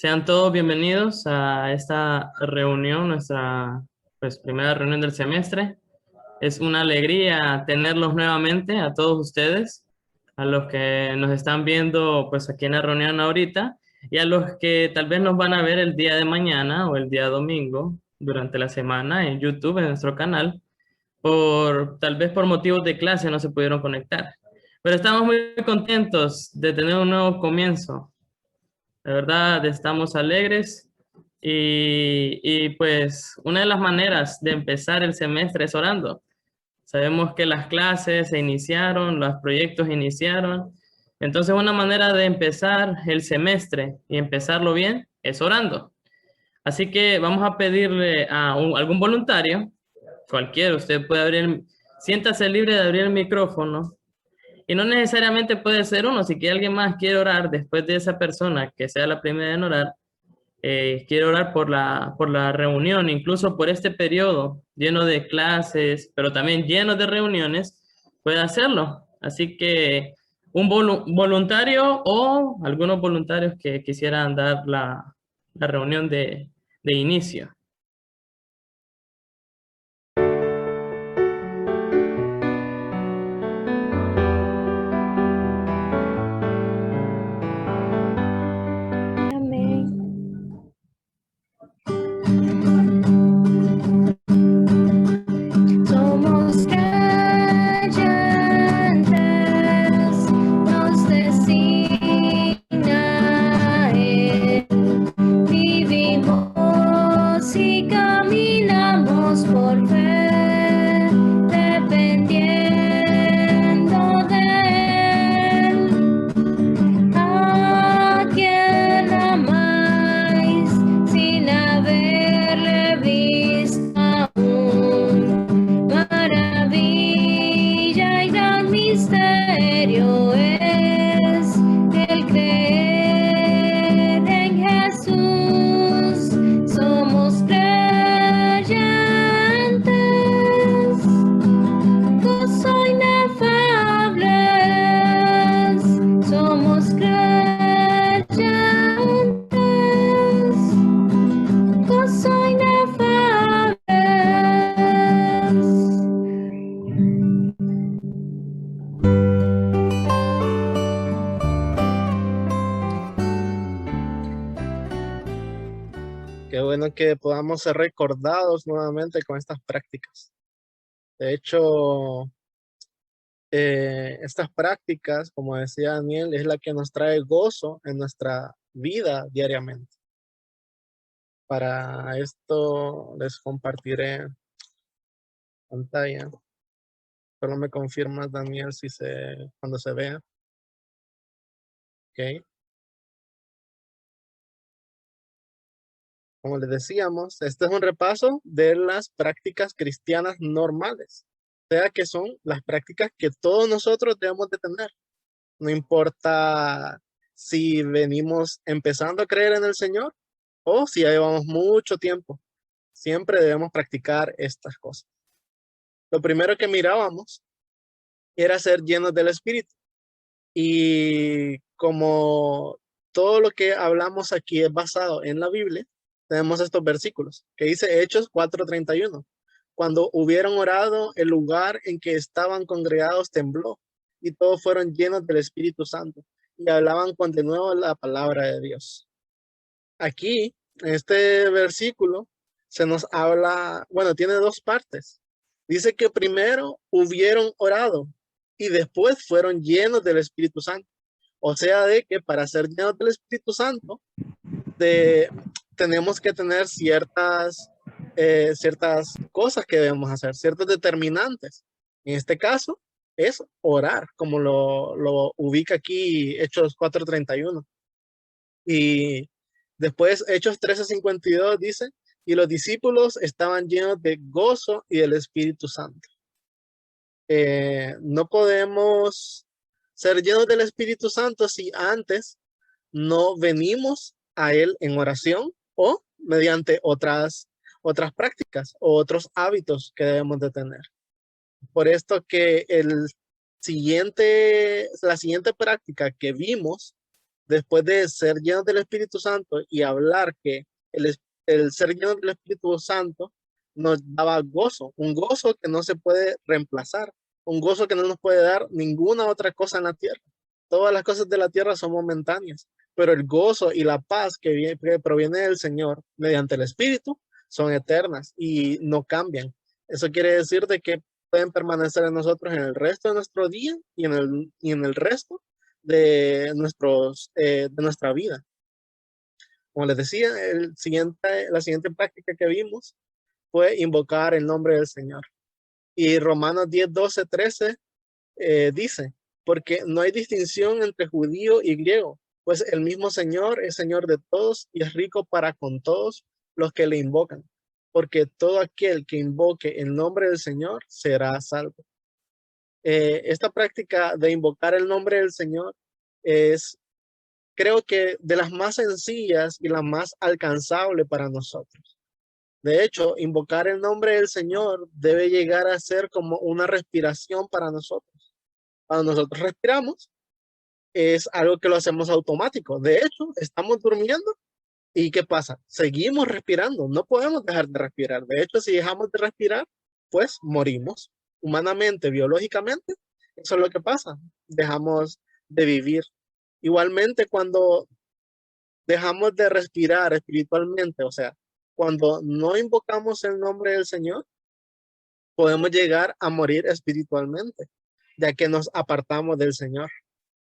Sean todos bienvenidos a esta reunión, nuestra primera reunión del semestre. Es una alegría tenerlos nuevamente a todos ustedes, a los que nos están viendo pues aquí en la reunión ahorita y a los que tal vez nos van a ver el día de mañana o el día domingo durante la semana en YouTube, en nuestro canal, tal vez por motivos de clase no se pudieron conectar. Pero estamos muy contentos de tener un nuevo comienzo. La verdad, estamos alegres pues una de las maneras de empezar el semestre es orando. Sabemos que las clases se iniciaron, los proyectos iniciaron. Entonces, una manera de empezar el semestre y empezarlo bien es orando. Así que vamos a pedirle a algún voluntario, cualquiera, usted puede siéntase libre de abrir el micrófono y no necesariamente puede ser uno, si que alguien más quiere orar después de esa persona que sea la primera en orar, quiere orar por la reunión, incluso por este periodo lleno de clases, pero también lleno de reuniones, puede hacerlo. Así que un voluntario o algunos voluntarios que quisieran dar la reunión de inicio. Somos creyentes, nos designa Él. Vivimos y caminamos por fe, dependiendo de Él. ¿A quién amáis sin haberle visto aún? Maravilla y gran misterio es el creer en Jesús. Somos creyentes, gozo inefables. Somos creyentes, gozo inefables. Qué bueno que podamos ser recordados nuevamente con estas prácticas. De hecho, estas prácticas, como decía Daniel, es la que nos trae gozo en nuestra vida diariamente. Para esto les compartiré pantalla. Solo me confirmas, Daniel, cuando se vea. Ok. Como les decíamos, este es un repaso de las prácticas cristianas normales. O sea, que son las prácticas que todos nosotros debemos de tener. No importa si venimos empezando a creer en el Señor o si ya llevamos mucho tiempo. Siempre debemos practicar estas cosas. Lo primero que mirábamos era ser llenos del Espíritu. Y como todo lo que hablamos aquí es basado en la Biblia, tenemos estos versículos que dice Hechos 4:31. Cuando hubieron orado, el lugar en que estaban congregados tembló y todos fueron llenos del Espíritu Santo y hablaban con de nuevo la palabra de Dios. Aquí, en este versículo, se nos habla, bueno, tiene dos partes. Dice que primero hubieron orado y después fueron llenos del Espíritu Santo. O sea, de que para ser llenos del Espíritu Santo, tenemos que tener ciertas cosas que debemos hacer, ciertos determinantes. En este caso, es orar, como lo ubica aquí Hechos 4:31. Y después Hechos 13:52 dice, y los discípulos estaban llenos de gozo y del Espíritu Santo. No podemos ser llenos del Espíritu Santo si antes no venimos a Él en oración o mediante otras prácticas o otros hábitos que debemos de tener. Por esto que la siguiente práctica que vimos después de ser llenos del Espíritu Santo y hablar que el ser lleno del Espíritu Santo nos daba gozo, un gozo que no se puede reemplazar, un gozo que no nos puede dar ninguna otra cosa en la tierra. Todas las cosas de la tierra son momentáneas, pero el gozo y la paz que proviene del Señor mediante el Espíritu son eternas y no cambian. Eso quiere decir de que pueden permanecer en nosotros en el resto de nuestro día y en el resto de nuestra vida. Como les decía, la siguiente práctica que vimos fue invocar el nombre del Señor. Y Romanos 10, 12, 13 dice, porque no hay distinción entre judío y griego, pues el mismo Señor es Señor de todos y es rico para con todos los que le invocan, porque todo aquel que invoque el nombre del Señor será salvo. Esta práctica de invocar el nombre del Señor es, creo que, de las más sencillas y la más alcanzable para nosotros. De hecho, invocar el nombre del Señor debe llegar a ser como una respiración para nosotros. Cuando nosotros respiramos, es algo que lo hacemos automático. De hecho, estamos durmiendo y ¿qué pasa? Seguimos respirando, no podemos dejar de respirar. De hecho, si dejamos de respirar, pues morimos. Humanamente, biológicamente, eso es lo que pasa. Dejamos de vivir. Igualmente, cuando dejamos de respirar espiritualmente, o sea, cuando no invocamos el nombre del Señor, podemos llegar a morir espiritualmente, ya que nos apartamos del Señor.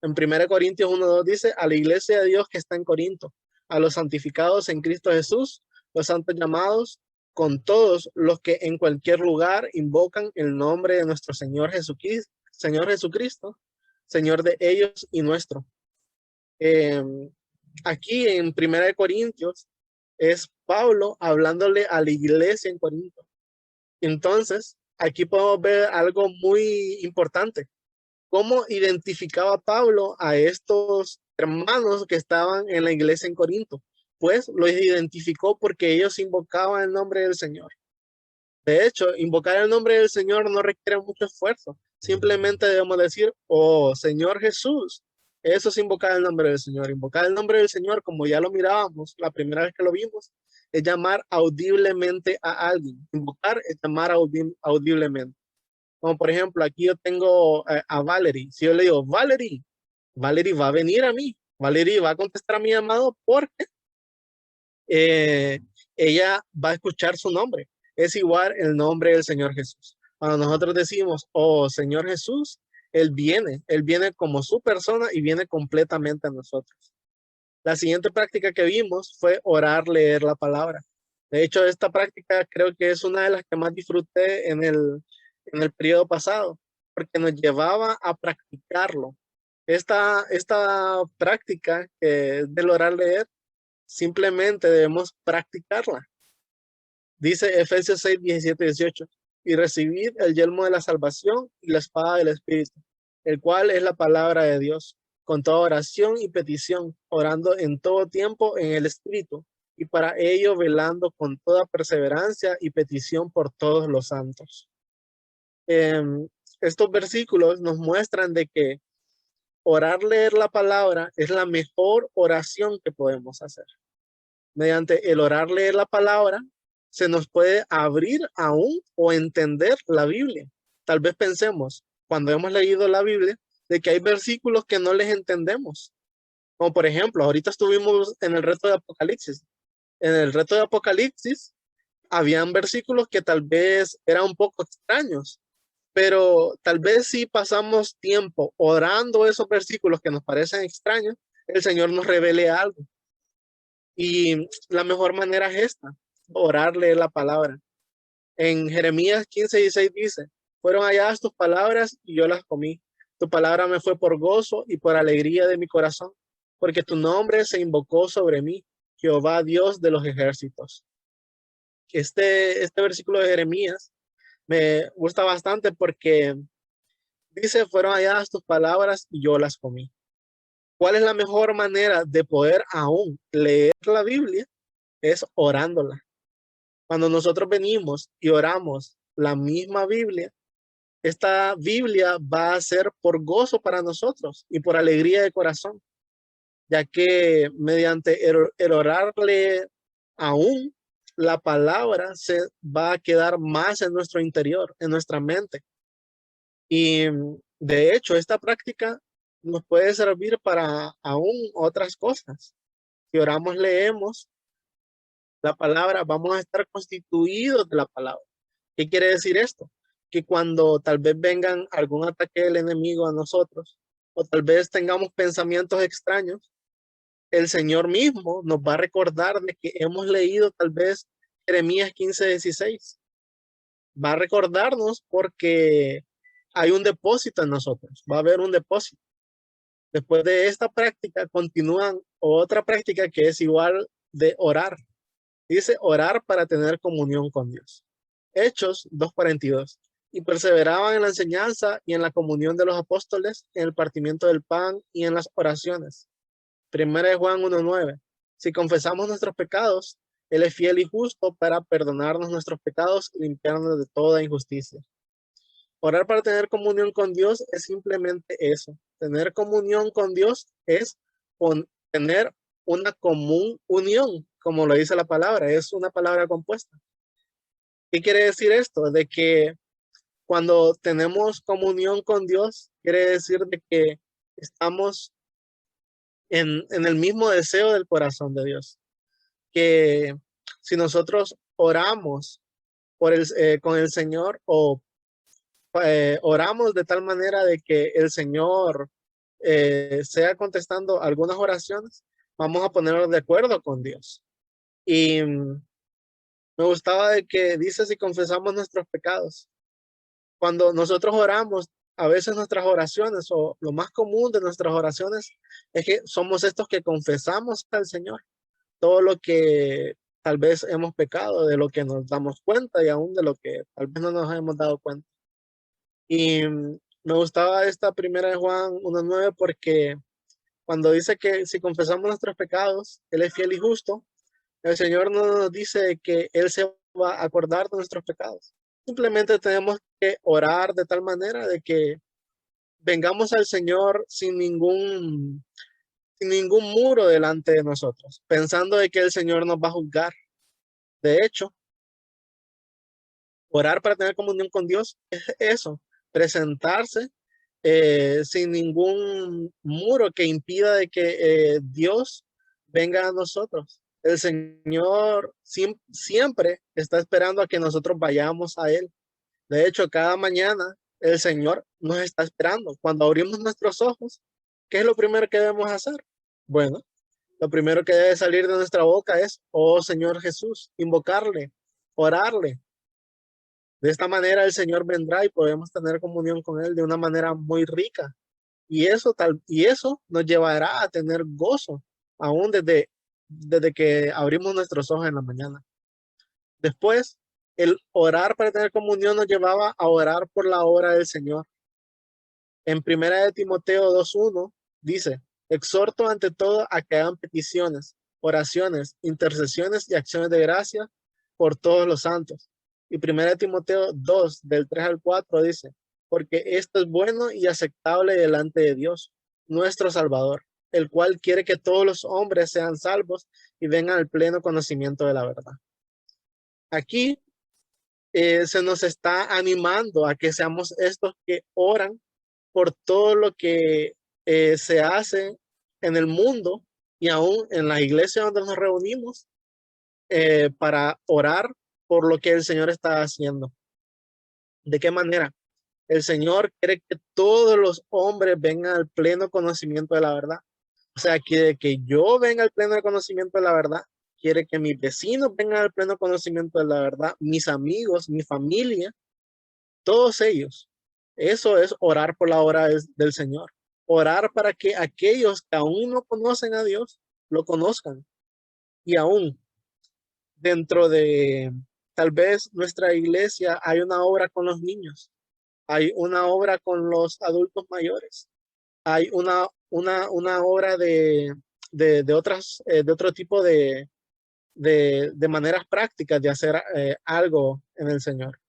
En 1 Corintios 1:2 dice, a la iglesia de Dios que está en Corinto, a los santificados en Cristo Jesús, los santos llamados, con todos los que en cualquier lugar invocan el nombre de nuestro Señor Jesucristo, Señor de ellos y nuestro. Aquí en 1 Corintios es Pablo hablándole a la iglesia en Corinto. Entonces, aquí podemos ver algo muy importante. ¿Cómo identificaba Pablo a estos hermanos que estaban en la iglesia en Corinto? Pues los identificó porque ellos invocaban el nombre del Señor. De hecho, invocar el nombre del Señor no requiere mucho esfuerzo. Simplemente debemos decir, oh Señor Jesús. Eso es invocar el nombre del Señor. Invocar el nombre del Señor, como ya lo mirábamos la primera vez que lo vimos, es llamar audiblemente a alguien. Invocar es llamar audiblemente. Como por ejemplo, aquí yo tengo a Valerie. Si yo le digo, Valerie va a venir a mí. Valerie va a contestar a mi llamado porque ella va a escuchar su nombre. Es igual el nombre del Señor Jesús. Cuando nosotros decimos, oh Señor Jesús, Él viene como su persona y viene completamente a nosotros. La siguiente práctica que vimos fue orar, leer la palabra. De hecho, esta práctica creo que es una de las que más disfruté en el periodo pasado, porque nos llevaba a practicarlo. Esta práctica del orar, leer, simplemente debemos practicarla. Dice Efesios 6, 17 y 18, y recibid el yelmo de la salvación y la espada del Espíritu, el cual es la palabra de Dios, con toda oración y petición, orando en todo tiempo en el Espíritu, y para ello velando con toda perseverancia y petición por todos los santos. Estos versículos nos muestran de que orar, leer la palabra es la mejor oración que podemos hacer. Mediante el orar, leer la palabra, se nos puede abrir aún o entender la Biblia. Tal vez pensemos, cuando hemos leído la Biblia, de que hay versículos que no les entendemos. Como por ejemplo, ahorita estuvimos en el reto de Apocalipsis. En el reto de Apocalipsis, habían versículos que tal vez eran un poco extraños, pero tal vez si pasamos tiempo orando esos versículos que nos parecen extraños, el Señor nos revele algo. Y la mejor manera es esta, orar, leer la palabra. En Jeremías 15:16 dice, fueron halladas tus palabras y yo las comí. Tu palabra me fue por gozo y por alegría de mi corazón, porque tu nombre se invocó sobre mí, Jehová Dios de los ejércitos. Este versículo de Jeremías me gusta bastante porque dice, fueron halladas tus palabras y yo las comí. ¿Cuál es la mejor manera de poder aún leer la Biblia? Es orándola. Cuando nosotros venimos y oramos la misma Biblia, esta Biblia va a ser por gozo para nosotros y por alegría de corazón. ya que mediante el orarle aún, la palabra se va a quedar más en nuestro interior, en nuestra mente. Y de hecho, esta práctica nos puede servir para aún otras cosas. Si oramos, leemos la palabra, vamos a estar constituidos de la palabra. ¿Qué quiere decir esto? Que cuando tal vez vengan algún ataque del enemigo a nosotros, o tal vez tengamos pensamientos extraños, el Señor mismo nos va a recordar de que hemos leído tal vez Jeremías 15:16. Va a recordarnos porque hay un depósito en nosotros, va a haber un depósito. Después de esta práctica continúan otra práctica que es igual de orar. Dice orar para tener comunión con Dios. Hechos 2:42. Y perseveraban en la enseñanza y en la comunión de los apóstoles, en el partimiento del pan y en las oraciones. Primera de Juan 1:9. Si confesamos nuestros pecados, Él es fiel y justo para perdonarnos nuestros pecados y limpiarnos de toda injusticia. Orar para tener comunión con Dios es simplemente eso. Tener comunión con Dios es tener una común unión, como lo dice la palabra, es una palabra compuesta. ¿Qué quiere decir esto? De que cuando tenemos comunión con Dios, quiere decir de que estamos en el mismo deseo del corazón de Dios. Que si nosotros oramos con el Señor o oramos de tal manera de que el Señor sea contestando algunas oraciones, vamos a ponernos de acuerdo con Dios. Y me gustaba de que dice si confesamos nuestros pecados. Cuando nosotros oramos, a veces nuestras oraciones o lo más común de nuestras oraciones es que somos estos que confesamos al Señor todo lo que tal vez hemos pecado, de lo que nos damos cuenta y aún de lo que tal vez no nos hemos dado cuenta. Y me gustaba esta primera de Juan 1:9 porque cuando dice que si confesamos nuestros pecados, Él es fiel y justo, el Señor no nos dice que Él se va a acordar de nuestros pecados. Simplemente tenemos que orar de tal manera de que vengamos al Señor sin ningún muro delante de nosotros, pensando de que el Señor nos va a juzgar. De hecho, orar para tener comunión con Dios es eso, presentarse sin ningún muro que impida de que Dios venga a nosotros. El Señor siempre está esperando a que nosotros vayamos a Él. De hecho, cada mañana el Señor nos está esperando. Cuando abrimos nuestros ojos, ¿qué es lo primero que debemos hacer? Bueno, lo primero que debe salir de nuestra boca es, oh Señor Jesús, invocarle, orarle. De esta manera el Señor vendrá y podemos tener comunión con Él de una manera muy rica. Y eso nos llevará a tener gozo, aún desde que abrimos nuestros ojos en la mañana. Después, el orar para tener comunión nos llevaba a orar por la obra del Señor. En 1 Timoteo 2:1 dice, exhorto ante todo a que hagan peticiones, oraciones, intercesiones y acciones de gracia por todos los santos. Y 1 Timoteo 2, del 3 al 4 dice, porque esto es bueno y aceptable delante de Dios, nuestro Salvador, el cual quiere que todos los hombres sean salvos y vengan al pleno conocimiento de la verdad. Aquí se nos está animando a que seamos estos que oran por todo lo que se hace en el mundo y aún en la iglesia donde nos reunimos para orar por lo que el Señor está haciendo. ¿De qué manera? El Señor quiere que todos los hombres vengan al pleno conocimiento de la verdad. O sea, quiere que yo venga al pleno conocimiento de la verdad. Quiere que mis vecinos vengan al pleno conocimiento de la verdad. Mis amigos, mi familia, todos ellos. Eso es orar por la obra del Señor. Orar para que aquellos que aún no conocen a Dios, lo conozcan. Y aún dentro de tal vez nuestra iglesia hay una obra con los niños. Hay una obra con los adultos mayores. Hay una obra de otro tipo de maneras prácticas de hacer algo en el Señor.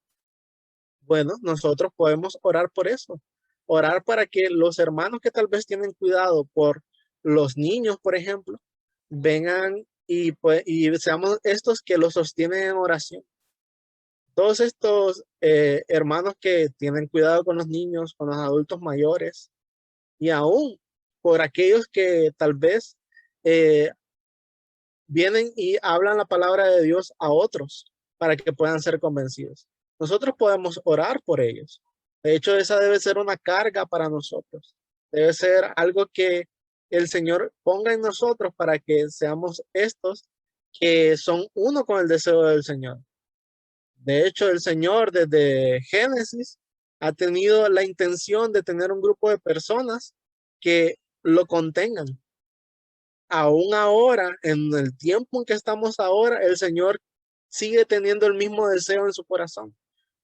Bueno, nosotros podemos orar por eso. Orar para que los hermanos que tal vez tienen cuidado por los niños, por ejemplo, vengan y seamos estos que los sostienen en oración. Todos estos hermanos que tienen cuidado con los niños, con los adultos mayores, y aún por aquellos que tal vez vienen y hablan la palabra de Dios a otros para que puedan ser convencidos. Nosotros podemos orar por ellos. De hecho, esa debe ser una carga para nosotros. Debe ser algo que el Señor ponga en nosotros para que seamos estos que son uno con el deseo del Señor. De hecho, el Señor desde Génesis ha tenido la intención de tener un grupo de personas que lo contengan. Aún ahora, en el tiempo en que estamos ahora, el Señor sigue teniendo el mismo deseo en su corazón.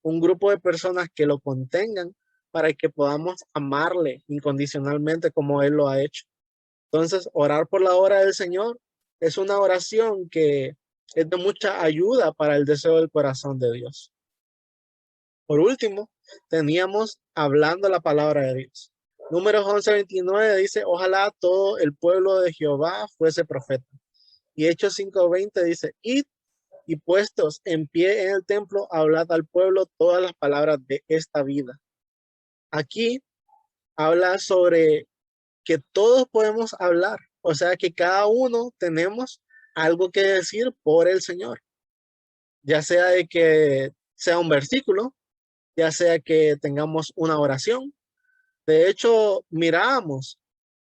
Un grupo de personas que lo contengan para que podamos amarle incondicionalmente como Él lo ha hecho. Entonces, orar por la obra del Señor es una oración que es de mucha ayuda para el deseo del corazón de Dios. Por último, teníamos hablando la palabra de Dios. Números 11:29 dice, ojalá todo el pueblo de Jehová fuese profeta. Y Hechos 5:20 dice, id y puestos en pie en el templo, hablad al pueblo todas las palabras de esta vida. Aquí habla sobre que todos podemos hablar, o sea que cada uno tenemos algo que decir por el Señor, ya sea de que sea un versículo, ya sea que tengamos una oración. De hecho, miramos,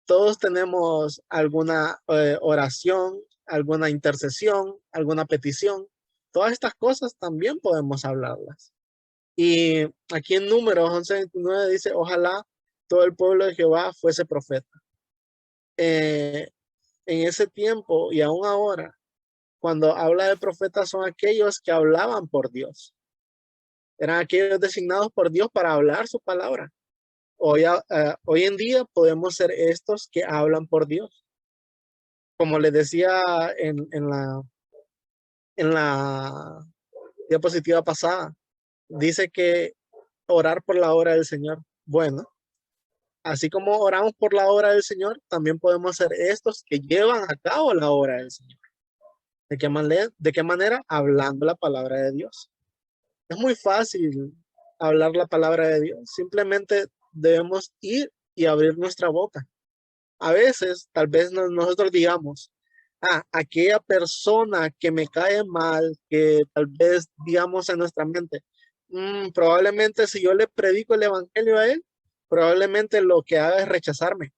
todos tenemos alguna oración, alguna intercesión, alguna petición. Todas estas cosas también podemos hablarlas. Y aquí en Números 11:29 dice, ojalá todo el pueblo de Jehová fuese profeta. En ese tiempo y aún ahora, cuando habla de profetas son aquellos que hablaban por Dios. Eran aquellos designados por Dios para hablar su palabra. Hoy en día podemos ser estos que hablan por Dios. Como les decía en la diapositiva pasada, dice que orar por la obra del Señor. Bueno, así como oramos por la obra del Señor, también podemos ser estos que llevan a cabo la obra del Señor. ¿De qué manera? Hablando la palabra de Dios. Es muy fácil hablar la palabra de Dios. Simplemente debemos ir y abrir nuestra boca. A veces, tal vez nosotros digamos, aquella persona que me cae mal, que tal vez digamos en nuestra mente, probablemente si yo le predico el evangelio a él, probablemente lo que haga es rechazarme.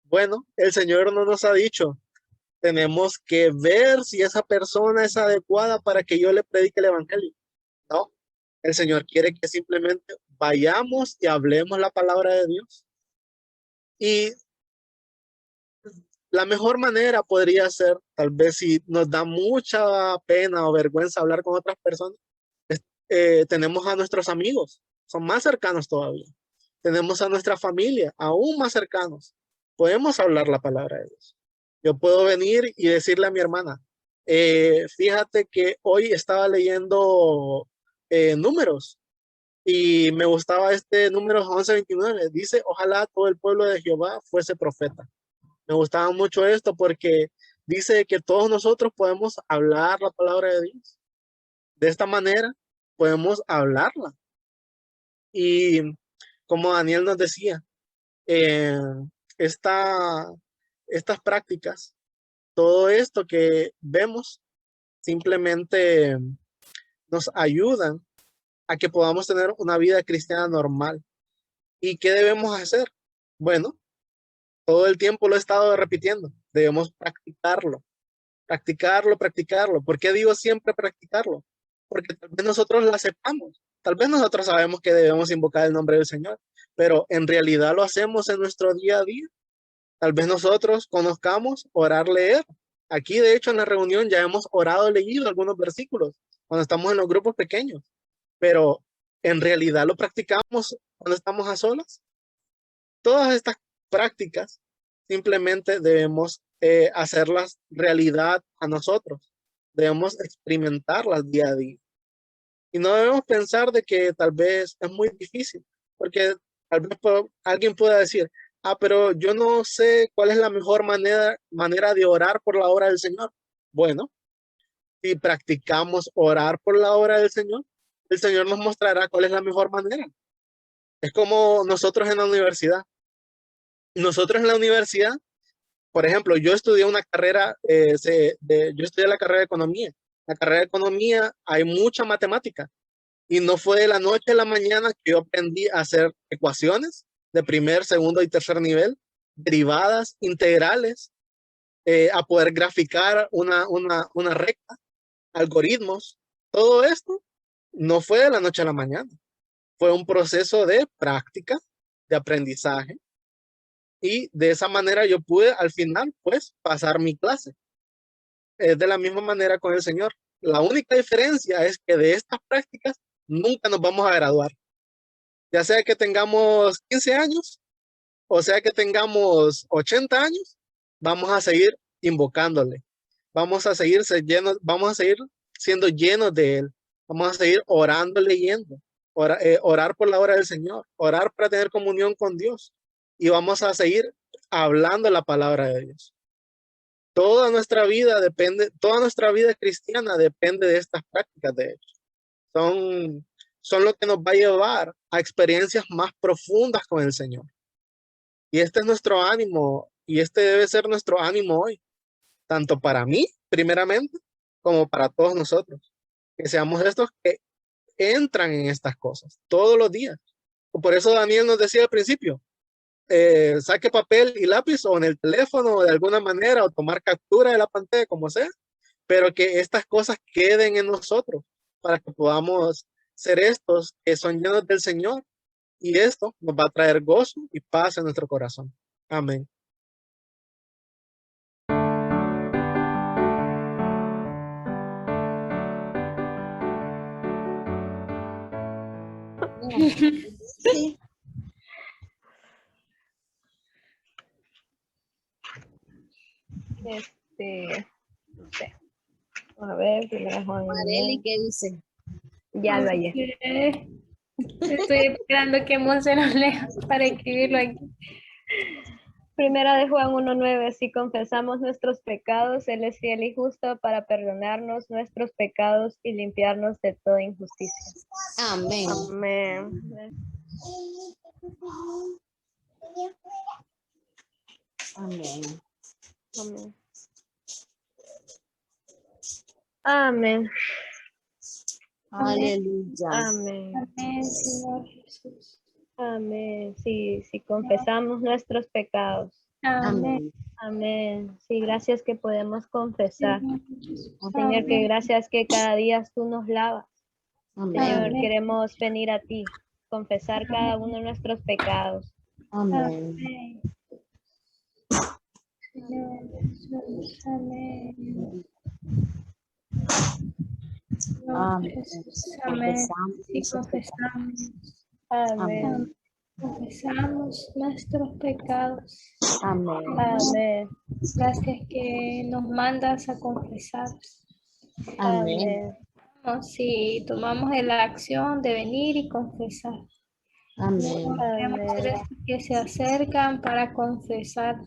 Bueno, el Señor no nos ha dicho, tenemos que ver si esa persona es adecuada para que yo le predique el evangelio. No, el Señor quiere que simplemente vayamos y hablemos la palabra de Dios. Y la mejor manera podría ser, tal vez si nos da mucha pena o vergüenza hablar con otras personas, tenemos a nuestros amigos, son más cercanos todavía. Tenemos a nuestra familia, aún más cercanos. Podemos hablar la palabra de Dios. Yo puedo venir y decirle a mi hermana, fíjate que hoy estaba leyendo números y me gustaba este número 11:29. Dice, ojalá todo el pueblo de Jehová fuese profeta. Me gustaba mucho esto porque dice que todos nosotros podemos hablar la palabra de Dios. De esta manera podemos hablarla. Y como Daniel nos decía, eh, estas prácticas, todo esto que vemos, simplemente nos ayudan a que podamos tener una vida cristiana normal. ¿Y qué debemos hacer? Bueno, todo el tiempo lo he estado repitiendo. Debemos practicarlo, practicarlo, practicarlo. ¿Por qué digo siempre practicarlo? Porque tal vez nosotros la sepamos. Tal vez nosotros sabemos que debemos invocar el nombre del Señor, pero en realidad lo hacemos en nuestro día a día. Tal vez nosotros conozcamos orar, leer. Aquí, de hecho, en la reunión ya hemos orado, leído algunos versículos cuando estamos en los grupos pequeños, pero en realidad lo practicamos cuando estamos a solas. Todas estas prácticas simplemente debemos hacerlas realidad a nosotros. Debemos experimentarlas día a día. Y no debemos pensar de que tal vez es muy difícil, porque tal vez alguien pueda decir, Pero yo no sé cuál es la mejor manera de orar por la obra del Señor. Bueno, si practicamos orar por la obra del Señor, el Señor nos mostrará cuál es la mejor manera. Es como nosotros en la universidad. Nosotros en la universidad, por ejemplo, yo estudié una carrera, yo estudié la carrera de economía. La carrera de economía hay mucha matemática y no fue de la noche a la mañana que yo aprendí a hacer ecuaciones de primer, segundo y tercer nivel, derivadas, integrales, a poder graficar una recta, algoritmos. Todo esto no fue de la noche a la mañana. Fue un proceso de práctica, de aprendizaje, y de esa manera yo pude al final pues pasar mi clase. De la misma manera con el Señor. La única diferencia es que de estas prácticas nunca nos vamos a graduar. Ya sea que tengamos 15 años o sea que tengamos 80 años, vamos a seguir invocándole. Vamos a seguir siendo llenos de Él. Vamos a seguir orando, leyendo. Orar por la obra del Señor. Orar para tener comunión con Dios. Y vamos a seguir hablando la palabra de Dios. Toda nuestra vida cristiana depende de estas prácticas, de hecho. Son lo que nos va a llevar a experiencias más profundas con el Señor. Y este es nuestro ánimo, y este debe ser nuestro ánimo hoy, tanto para mí, primeramente, como para todos nosotros. Que seamos estos que entran en estas cosas todos los días. Por eso Daniel nos decía al principio, saque papel y lápiz o en el teléfono de alguna manera o tomar captura de la pantalla, como sea, pero que estas cosas queden en nosotros para que podamos ser estos que son llenos del Señor, y esto nos va a traer gozo y paz en nuestro corazón. Amén. Sí. No sé. A ver, primero Juan. Marely, ¿qué dice? Ya lo hallé. Estoy esperando que Monse lo lea para escribirlo aquí. Primera de Juan 1:9, si confesamos nuestros pecados, Él es fiel y justo para perdonarnos nuestros pecados y limpiarnos de toda injusticia. Amén. Amén. Amén. Amén. Amén. Aleluya. Amén. Amén, Señor Jesús. Amén. Sí, si confesamos nuestros pecados. Amén. Amén. Sí, gracias que podemos confesar. Señor, que Amén. gracias que cada día tú nos lavas. Amén. Señor, Amén. queremos venir a ti, confesar cada uno de nuestros pecados. Amén. Amén. Señor Jesús. Amén. Señor Amén. Jesús. Amén. Sí, confesamos. Amén. Confesamos nuestros pecados. Amén. Amén. Gracias que nos mandas a confesar. Amén. Si tomamos la acción de venir y confesar. Amén. Queremos ser estos que se acercan para confesar,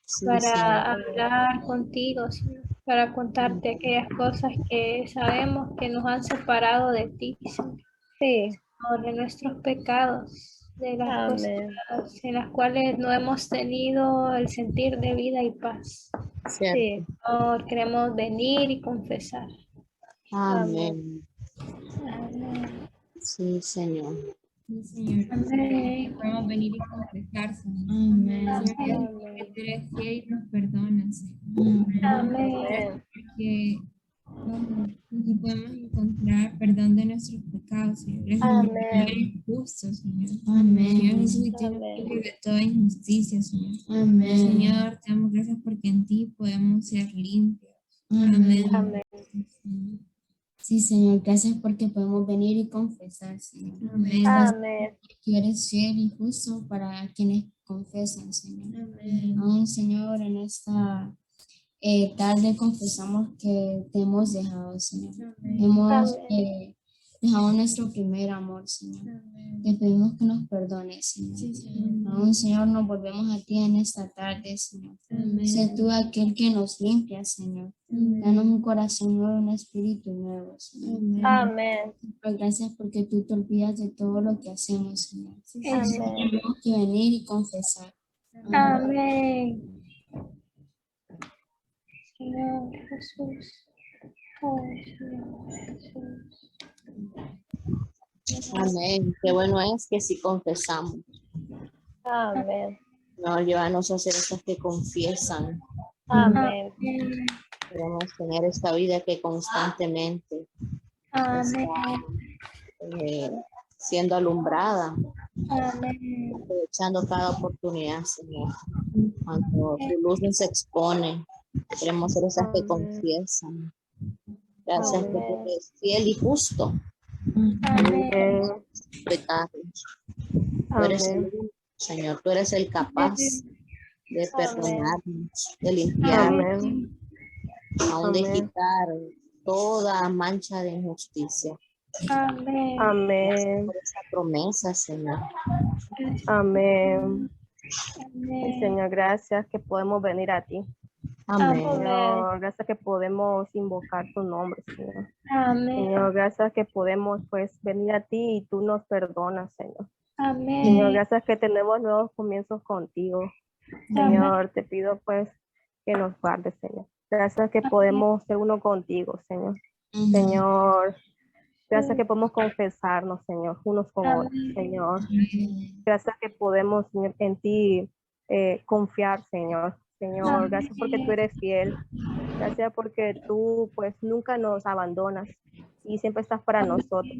Sí, para Señor. hablar contigo, Señor, para contarte aquellas cosas que sabemos que nos han separado de ti, Señor, Sí. de nuestros pecados, de las Amén. cosas en las cuales no hemos tenido el sentir de vida y paz. Cierto. Sí. Señor, queremos venir y confesar. Amén. Amén. Sí, Señor. Sí, Señor. Amén. Podemos venir y confesar, Señor. Amén. Señor, que tú eres fiel y nos perdonas, Señor. Amén. Porque aquí podemos encontrar perdón de nuestros pecados, Señor. Eres Amén. justo, Señor. Amén. Señor Jesús, y tú nos Amén. libres de toda injusticia, Señor. Amén. Señor, te damos gracias porque en ti podemos ser limpios. Amén. Amén. Sí, Señor, gracias porque podemos venir y confesar, Señor. Amén. Amén. Que eres fiel y justo para quienes confesan, Señor. Amén. Aún, Señor, en esta tarde confesamos que te hemos dejado, Señor. Amén. Hemos Amén. dejamos nuestro primer amor, Señor. Te pedimos que nos perdones, Señor. Aún, Señor, nos volvemos a ti en esta tarde, Señor. Sé tú aquel que nos limpia, Señor. Danos un corazón nuevo, un espíritu nuevo, Señor. Amén. Pero gracias porque tú te olvidas de todo lo que hacemos, Señor. Amén. Tenemos que venir y confesar. Amén. Señor Jesús. Oh, Señor Jesús. Amén. Qué bueno es que si confesamos. Amén. No, llévanos a ser esas que confiesan. Amén. Queremos tener esta vida que constantemente Amén. eh, siendo alumbrada, Amén. aprovechando cada oportunidad, Señor. Cuando tu luz nos expone, queremos ser esas que confiesan. Gracias porque Amén. eres fiel y justo. Amén. Pecados. Tú eres el Amén. único, Señor. Tú eres el capaz de perdonarnos, de limpiarnos, Amén. aún de Amén. quitar toda mancha de injusticia. Amén. Amén. Por esa promesa, Señor. Amén. Amén. Señor, gracias que podemos venir a ti. Amén. Señor, gracias que podemos invocar tu nombre, Señor. Amén. Señor, gracias que podemos pues venir a ti y tú nos perdonas, Señor. Amén. Señor, gracias que tenemos nuevos comienzos contigo. Señor, te pido pues que nos guardes, Señor. Gracias que podemos ser uno contigo, Señor. Señor, gracias que podemos confesarnos, Señor, unos con otros, Señor. Gracias que podemos, Señor, en ti confiar, Señor. Señor, gracias porque tú eres fiel. Gracias porque tú pues nunca nos abandonas y siempre estás para nosotros.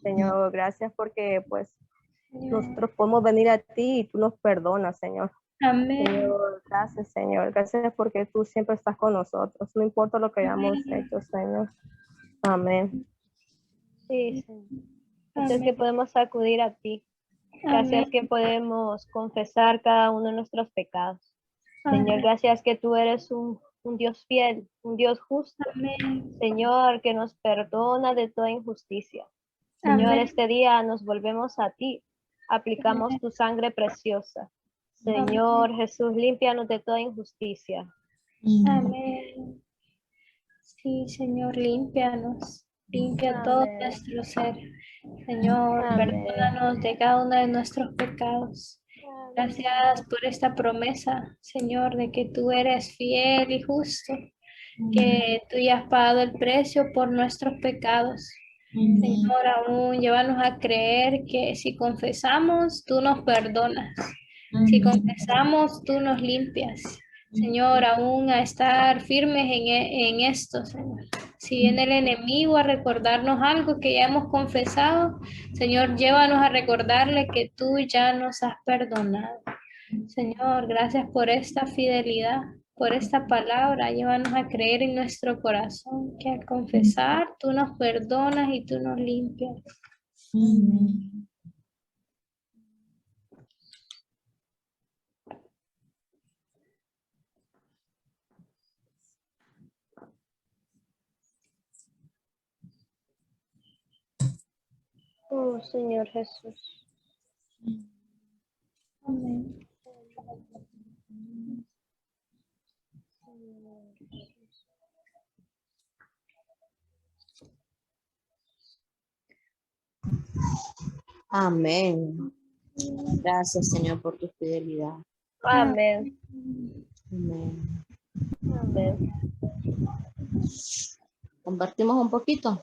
Señor, gracias porque pues nosotros podemos venir a ti y tú nos perdonas, Señor. Amén. Señor, gracias, Señor. Gracias porque tú siempre estás con nosotros. No importa lo que hayamos hecho, Señor. Amén. Sí, Señor. Gracias que podemos acudir a ti. Gracias que podemos confesar cada uno de nuestros pecados. Señor, gracias que tú eres un Dios fiel, un Dios justo. Amén. Señor, que nos perdona de toda injusticia. Señor, Amén. este día nos volvemos a ti. Aplicamos tu sangre preciosa. Señor Jesús, límpianos de toda injusticia. Amén. Sí, Señor, límpianos. Limpia todo Amén. nuestro ser. Señor, Amén. perdónanos de cada uno de nuestros pecados. Gracias por esta promesa, Señor, de que tú eres fiel y justo, que tú ya has pagado el precio por nuestros pecados. Señor, aún llévanos a creer que si confesamos, tú nos perdonas. Si confesamos, tú nos limpias. Señor, aún a estar firmes en esto, Señor. Si viene el enemigo a recordarnos algo que ya hemos confesado, Señor, llévanos a recordarle que tú ya nos has perdonado. Señor, gracias por esta fidelidad, por esta palabra. Llévanos a creer en nuestro corazón que al confesar, tú nos perdonas y tú nos limpias. Oh, Señor Jesús. Amén. Amén. Gracias, Señor, por tu fidelidad. Amén. Amén. Amén. Compartimos un poquito.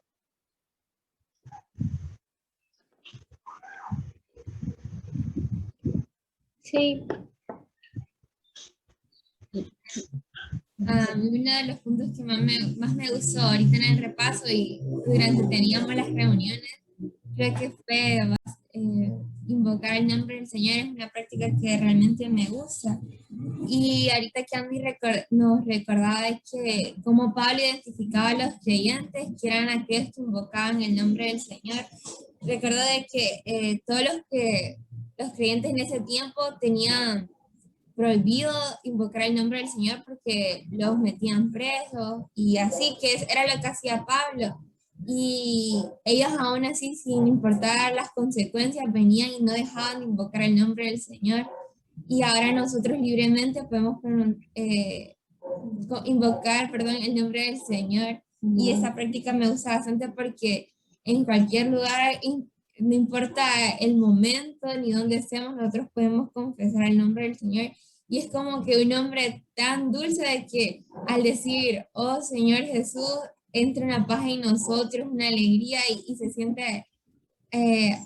Sí. Uno de los puntos que más me gustó ahorita en el repaso y durante teníamos las reuniones, creo que fue invocar el nombre del Señor. Es una práctica que realmente me gusta. Y ahorita que Andy nos recordaba de que como Pablo identificaba a los creyentes, que eran aquellos que invocaban el nombre del Señor, recordó de que todos los creyentes en ese tiempo tenían prohibido invocar el nombre del Señor porque los metían presos y así, que era lo que hacía Pablo. y ellos aún así, sin importar las consecuencias, venían y no dejaban de invocar el nombre del Señor. Y ahora nosotros libremente podemos invocar, perdón, el nombre del Señor. Y esta práctica me gusta bastante porque en cualquier lugar, no importa el momento ni dónde estemos, nosotros podemos confesar el nombre del Señor. Y es como que un nombre tan dulce de que al decir, oh Señor Jesús, entra una paz en nosotros, una alegría y se siente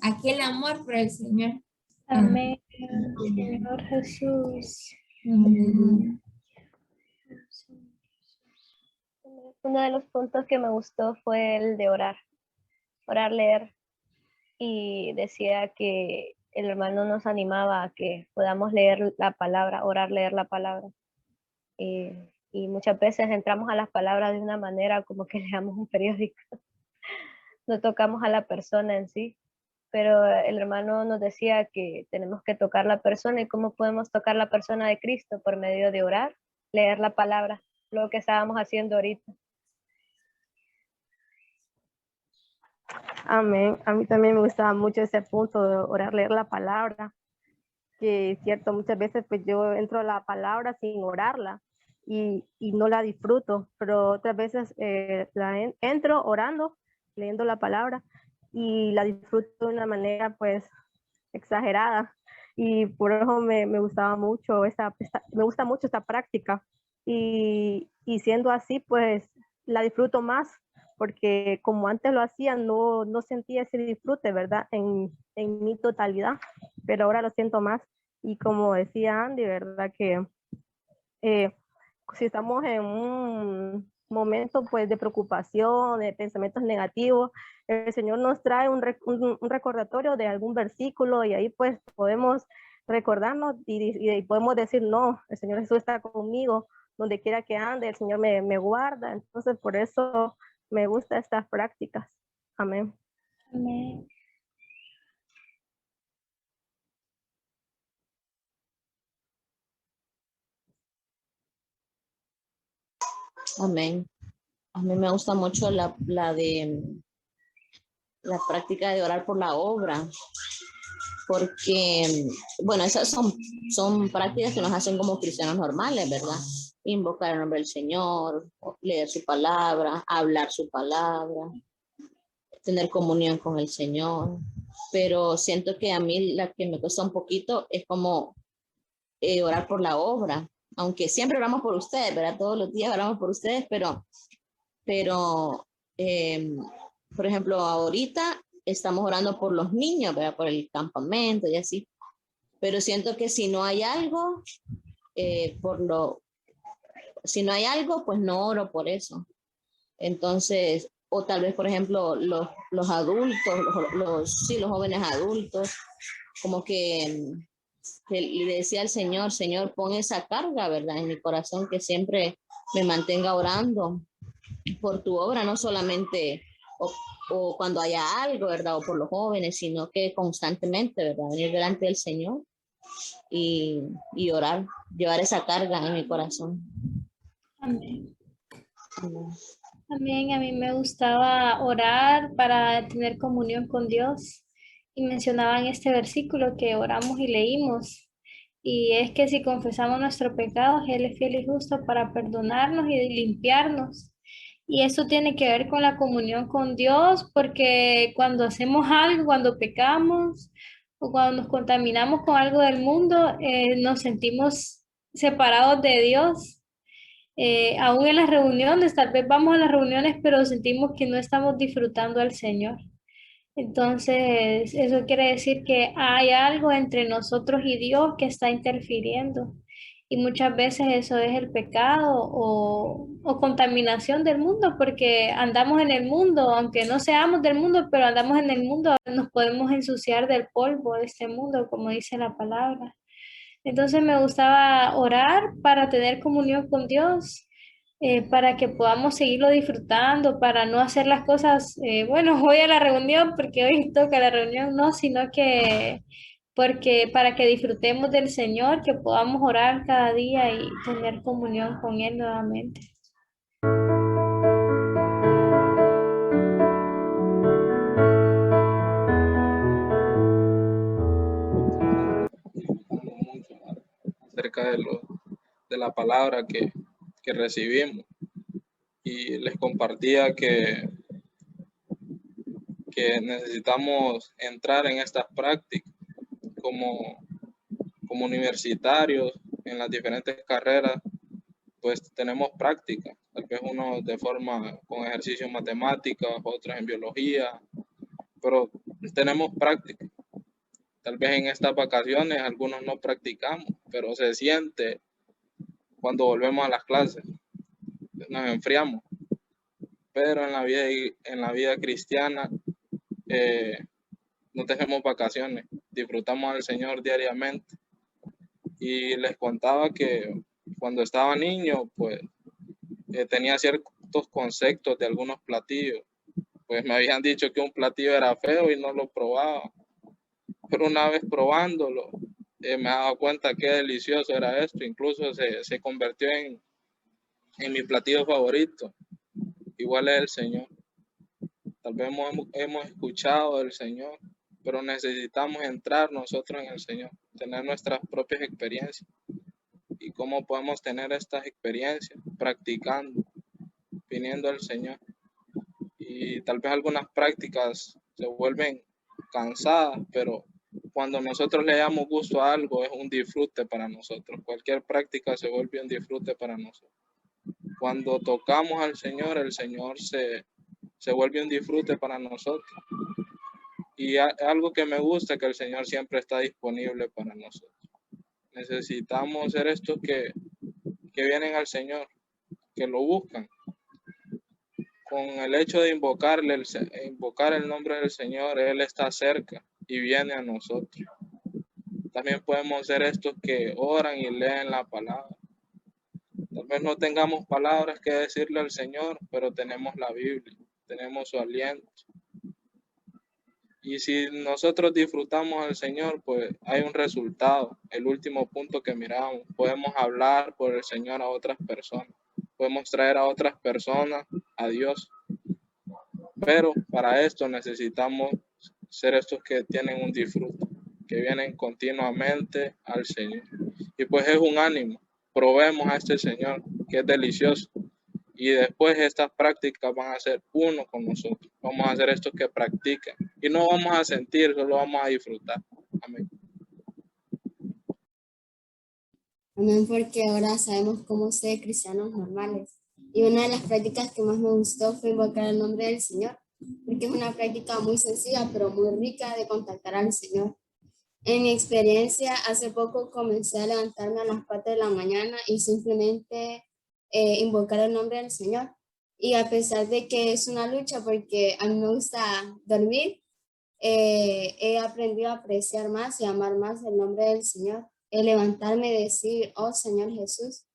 aquel amor por el Señor. Amén, Señor Jesús. Uno de los puntos que me gustó fue el de orar, leer, y decía que el hermano nos animaba a que podamos leer la palabra, orar, leer la palabra. Y muchas veces entramos a las palabras de una manera como que leamos un periódico, no tocamos a la persona en sí, pero el hermano nos decía que tenemos que tocar la persona. ¿Y cómo podemos tocar la persona de Cristo? Por medio de orar, leer la palabra, lo que estábamos haciendo ahorita. Amén. A mí también me gustaba mucho ese punto de orar, leer la palabra, que es cierto, muchas veces pues yo entro a la palabra sin orarla y no la disfruto, pero otras veces entro orando, leyendo la palabra, y la disfruto de una manera pues exagerada, y por eso me gustaba mucho me gusta mucho esta práctica, y siendo así pues la disfruto más, porque como antes lo hacía no sentía ese disfrute, ¿verdad? En mi totalidad, pero ahora lo siento más. Y como decía Andy, ¿verdad? Que si estamos en un momento pues de preocupación, de pensamientos negativos, el Señor nos trae un recordatorio de algún versículo, y ahí pues podemos recordarnos y podemos decir, no, el Señor Jesús está conmigo, donde quiera que ande, el Señor me guarda. Entonces por eso me gustan estas prácticas. Amén. Amén. Amén. A mí me gusta mucho la práctica de orar por la obra, porque, bueno, esas son prácticas que nos hacen como cristianos normales, ¿verdad? Invocar el nombre del Señor, leer su palabra, hablar su palabra, tener comunión con el Señor. Pero siento que a mí la que me cuesta un poquito es como orar por la obra, aunque siempre oramos por ustedes, ¿verdad? Todos los días oramos por ustedes, pero por ejemplo, ahorita estamos orando por los niños, ¿verdad? Por el campamento y así, pero siento que si no hay algo, pues no oro por eso. Entonces, o tal vez, por ejemplo, los adultos, los jóvenes adultos, como que le decía al Señor, Señor, pon esa carga, ¿verdad? En mi corazón, que siempre me mantenga orando por tu obra, no solamente o cuando haya algo, ¿verdad? O por los jóvenes, sino que constantemente, ¿verdad? Venir delante del Señor y orar, llevar esa carga en mi corazón. Amén. Amén. Amén. A mí me gustaba orar para tener comunión con Dios. Y mencionaban este versículo que oramos y leímos. Y es que si confesamos nuestros pecados, Él es fiel y justo para perdonarnos y limpiarnos. Y eso tiene que ver con la comunión con Dios, porque cuando hacemos algo, cuando pecamos o cuando nos contaminamos con algo del mundo, nos sentimos separados de Dios. Aún en las reuniones, tal vez vamos a las reuniones, pero sentimos que no estamos disfrutando al Señor. Entonces, eso quiere decir que hay algo entre nosotros y Dios que está interfiriendo. Y muchas veces eso es el pecado o contaminación del mundo, porque andamos en el mundo, aunque no seamos del mundo, pero andamos en el mundo, nos podemos ensuciar del polvo de este mundo, como dice la palabra. Entonces me gustaba orar para tener comunión con Dios, para que podamos seguirlo disfrutando, para no hacer las cosas, bueno, voy a la reunión porque hoy toca la reunión, no, sino que porque para que disfrutemos del Señor, que podamos orar cada día y tener comunión con Él nuevamente. acerca de la palabra que recibimos. Y les compartía que necesitamos entrar en estas prácticas como universitarios en las diferentes carreras, pues tenemos prácticas, tal vez uno de forma con ejercicios matemáticos, otros en biología, pero tenemos prácticas. Tal vez en estas vacaciones algunos no practicamos, pero se siente cuando volvemos a las clases, nos enfriamos. Pero en la vida cristiana no tenemos vacaciones, disfrutamos al Señor diariamente. Y les contaba que cuando estaba niño, pues tenía ciertos conceptos de algunos platillos. Pues me habían dicho que un platillo era feo y no lo probaba. Pero una vez probándolo, me he dado cuenta qué delicioso era esto. Incluso se convirtió en mi platillo favorito. Igual es el Señor. Tal vez hemos escuchado del Señor, pero necesitamos entrar nosotros en el Señor, tener nuestras propias experiencias. ¿Y cómo podemos tener estas experiencias? Practicando, viniendo al Señor. Y tal vez algunas prácticas se vuelven cansadas, pero cuando nosotros le damos gusto a algo es un disfrute para nosotros. Cualquier práctica se vuelve un disfrute para nosotros. Cuando tocamos al Señor, el Señor se vuelve un disfrute para nosotros. Y algo que me gusta es que el Señor siempre está disponible para nosotros. Necesitamos ser estos que vienen al Señor, que lo buscan. Con el hecho de invocar el nombre del Señor, Él está cerca y viene a nosotros. También podemos ser estos que oran y leen la palabra. Tal vez no tengamos palabras que decirle al Señor, pero tenemos la Biblia, tenemos su aliento. Y si nosotros disfrutamos al Señor, pues hay un resultado. El último punto que miramos, podemos hablar por el Señor a otras personas. Podemos traer a otras personas a Dios. Pero para esto necesitamos ser estos que tienen un disfrute, que vienen continuamente al Señor. Y pues es un ánimo. Probemos a este Señor, que es delicioso. Y después estas prácticas van a ser uno con nosotros. Vamos a hacer estos que practican. Y no vamos a sentir, solo vamos a disfrutar. Amén. Amén, porque ahora sabemos cómo ser cristianos normales. Y una de las prácticas que más me gustó fue invocar el nombre del Señor, porque es una práctica muy sencilla, pero muy rica de contactar al Señor. En mi experiencia, hace poco comencé a levantarme a las 4 de la mañana y simplemente invocar el nombre del Señor. Y a pesar de que es una lucha, porque a mí me gusta dormir, he aprendido a apreciar más y amar más el nombre del Señor. El levantarme y decir, oh Señor Jesús.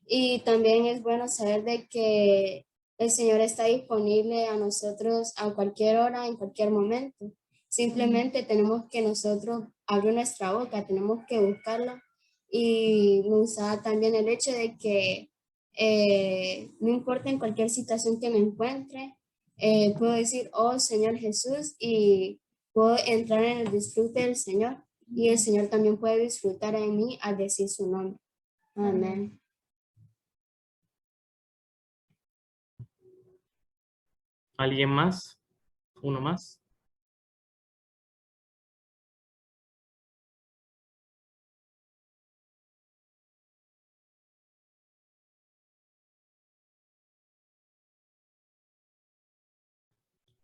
Y también es bueno saber de que el Señor está disponible a nosotros a cualquier hora, en cualquier momento. Simplemente tenemos que nosotros abrir nuestra boca, tenemos que buscarlo. Y me gustaba también el hecho de que no importa en cualquier situación que me encuentre, puedo decir, oh Señor Jesús, y puedo entrar en el disfrute del Señor. Y el Señor también puede disfrutar en mí al decir su nombre. Amén. ¿Alguien más? ¿Uno más?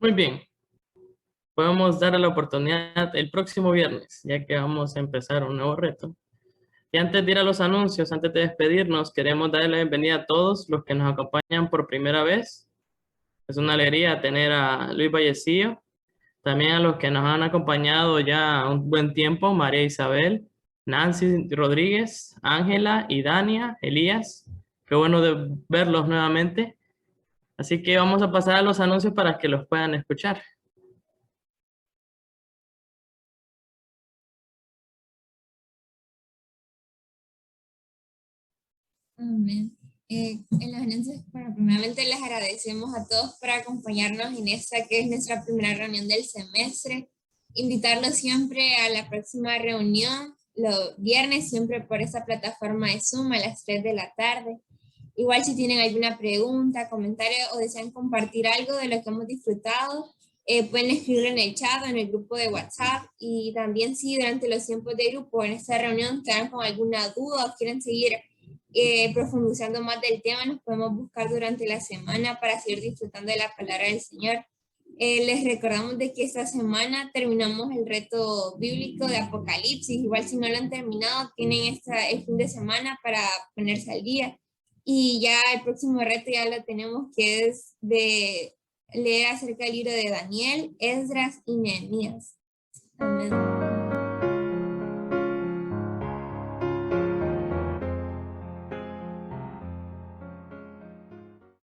Muy bien. Podemos darle la oportunidad el próximo viernes, ya que vamos a empezar un nuevo reto. Y antes de ir a los anuncios, antes de despedirnos, queremos darle la bienvenida a todos los que nos acompañan por primera vez. Es una alegría tener a Luis Vallecillo, también a los que nos han acompañado ya un buen tiempo, María Isabel, Nancy Rodríguez, Ángela y Dania, Elías. Qué bueno de verlos nuevamente. Así que vamos a pasar a los anuncios para que los puedan escuchar. Amén. En los anuncios, bueno, primeramente les agradecemos a todos por acompañarnos en esta que es nuestra primera reunión del semestre. Invitarlos siempre a la próxima reunión los viernes, siempre por esa plataforma de Zoom a las 3 de la tarde. Igual si tienen alguna pregunta, comentario o desean compartir algo de lo que hemos disfrutado, pueden escribirlo en el chat o en el grupo de WhatsApp. Y también si durante los tiempos de grupo en esta reunión quedan con alguna duda o quieren seguir profundizando más del tema, nos podemos buscar durante la semana para seguir disfrutando de la palabra del Señor. Les recordamos de que esta semana terminamos el reto bíblico de Apocalipsis. Igual si no lo han terminado, tienen el fin de semana para ponerse al día. Y ya el próximo reto ya lo tenemos, que es de leer acerca del libro de Daniel, Esdras y Nehemías. Amén.